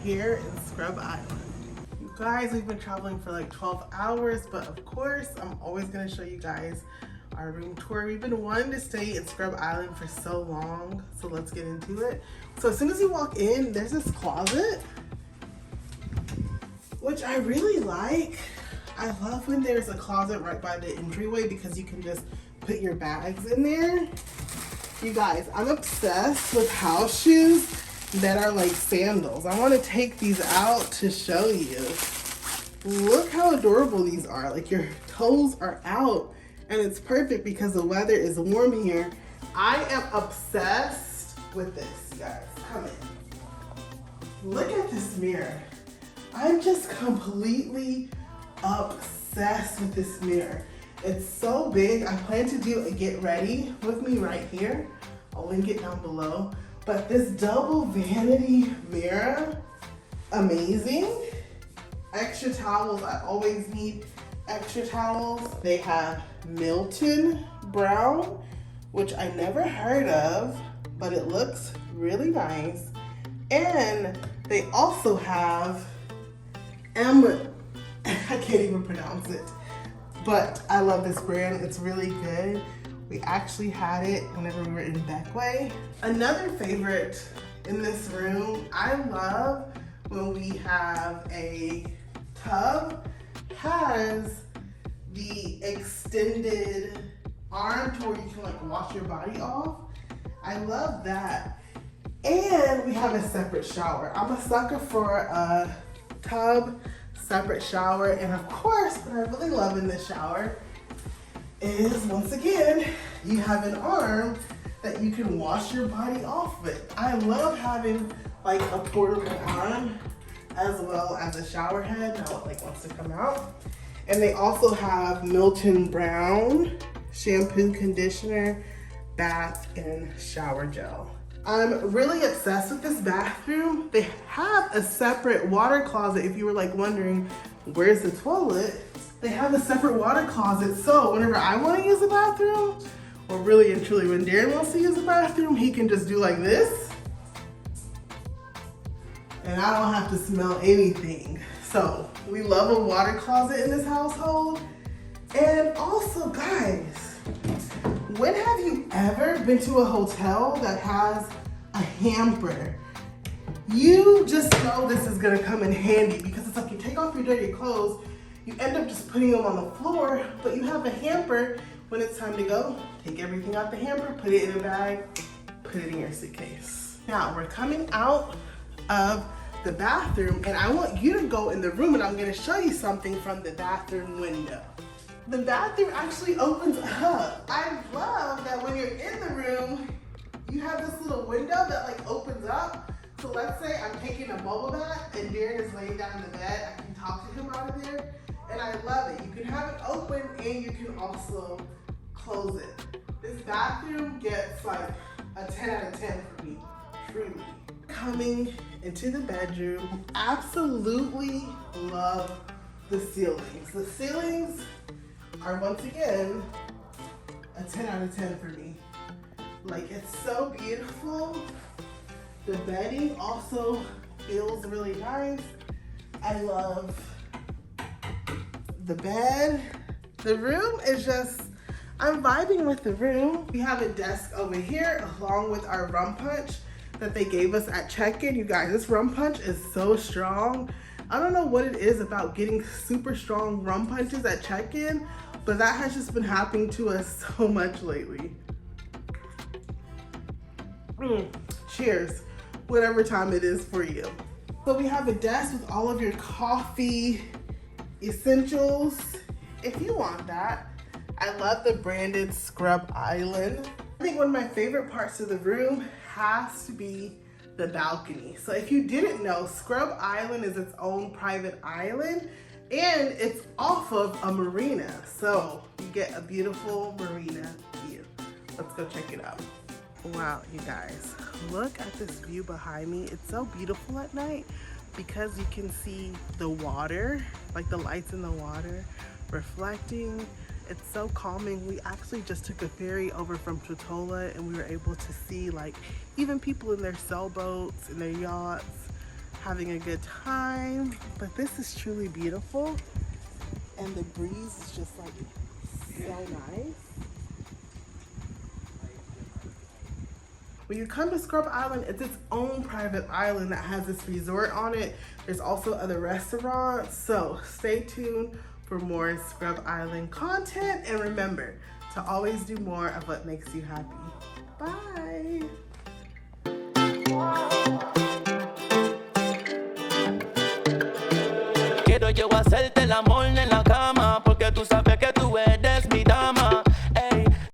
here in Scrub Island. You guys, we've been traveling for like 12 hours, but of course, I'm always gonna show you guys our room tour. We've been wanting to stay in Scrub Island for so long, so let's get into it. So as soon as you walk in, there's this closet, which I really like. I love when there's a closet right by the entryway because you can just put your bags in there. You guys, I'm obsessed with house shoes that are like sandals. I want to take these out to show you. Look how adorable these are. Like your toes are out and it's perfect because the weather is warm here. I am obsessed with this, you guys. Come in. Look at this mirror. I'm just completely obsessed with this mirror. It's so big. I plan to do a get ready with me right here. I'll link it down below. But this double vanity mirror, amazing. Extra towels, I always need extra towels. They have Milton Brown, which I never heard of, but it looks really nice. And they also have I can't even pronounce it, but I love this brand. It's really good. We actually had it whenever we were in Beckway. Another favorite in this room, I love when we have a tub, has the extended arm to where you can like wash your body off. I love that. And we have a separate shower. I'm a sucker for a tub, separate shower, and of course, what I really love in this shower is, once again, you have an arm that you can wash your body off with. I love having like a portable arm as well as a shower head now it like wants to come out. And they also have Milton Brown shampoo, conditioner, bath, and shower gel. I'm really obsessed with this bathroom. They have a separate water closet. If you were like wondering, where's the toilet? They have a separate water closet. So whenever I want to use the bathroom, or really and truly when Darren wants to use the bathroom, he can just do like this. And I don't have to smell anything. So we love a water closet in this household. And also, guys, when have you ever been to a hotel that has a hamper? You just know this is gonna come in handy because it's like you take off your dirty clothes, you end up just putting them on the floor, but you have a hamper when it's time to go. Take everything out the hamper, put it in a bag, put it in your suitcase. Now we're coming out of the bathroom and I want you to go in the room and I'm gonna show you something from the bathroom window. The bathroom actually opens up. I love that when you're in the room, you have this little window that like opens up. So let's say I'm taking a bubble bath and Darren is laying down in the bed. I can talk to him out of there. And I love it. You can have it open and you can also close it. This bathroom gets like a 10 out of 10 for me, truly. Coming into the bedroom, absolutely love the ceilings. The ceilings are once again a 10 out of 10 for me. Like, it's so beautiful. The bedding also feels really nice. I love the bed. The room is just, I'm vibing with the room. We have a desk over here along with our rum punch that they gave us at check-in. You guys, this rum punch is so strong. I don't know what it is about getting super strong rum punches at check-in, but that has just been happening to us so much lately. Cheers, whatever time it is for you. So we have a desk with all of your coffee essentials, if you want that. I love the branded Scrub Island. I think one of my favorite parts of the room has to be the balcony. So if you didn't know, Scrub Island is its own private island and it's off of a marina. So you get a beautiful marina view. Let's go check it out. Wow, you guys, look at this view behind me. It's so beautiful at night because you can see the water, like the lights in the water reflecting. It's so calming. We actually just took a ferry over from Tortola and we were able to see like even people in their sailboats and their yachts having a good time. But this is truly beautiful. And the breeze is just like so nice. When you come to Scrub Island, it's its own private island that has this resort on it. There's also other restaurants, so stay tuned for more Scrub Island content. And remember to always do more of what makes you happy. Bye. Quiero yo hacerte el amor en la cama.